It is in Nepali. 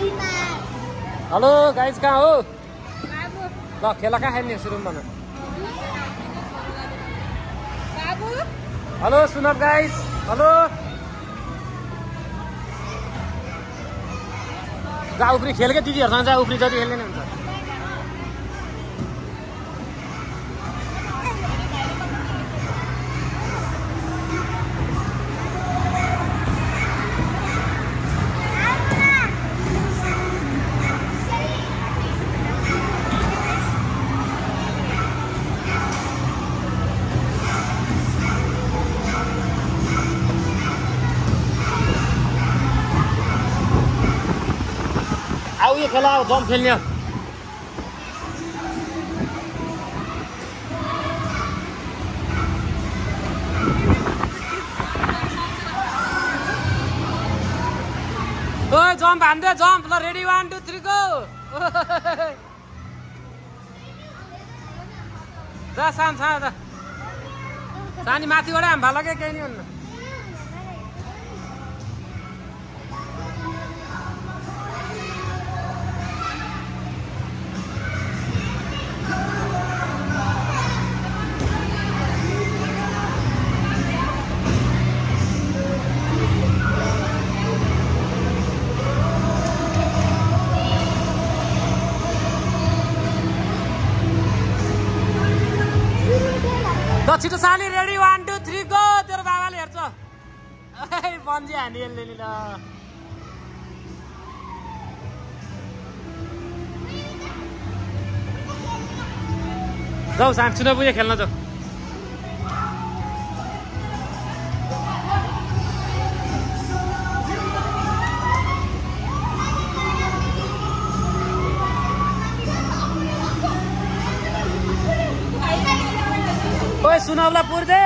हेलो गाइज कहाँ हो ल खेला कहाँ खेल्ने सुरु भन हेलो सुनब गाइज हेलो जा उफ्री खेल के दिदीहरूसँग जा उफ्री जति खेल्ने हुन्छ आओ ये खेला आओ जम खेल्ने ओए जम्प हान्दै जम्प ल रेडी 1 2 3 गो जा साम छ जा सानी माथिबाट हाम भाला के केही नि हुन्न ल छिटो सानी रेडी 1 2 3 गो तेरो बाबाले हेर्छ बन्जी हानी यसले नि ल जाऊ सानो चुनाव पुगे खेल्न जाऊ ओए सुनौला पुर्दे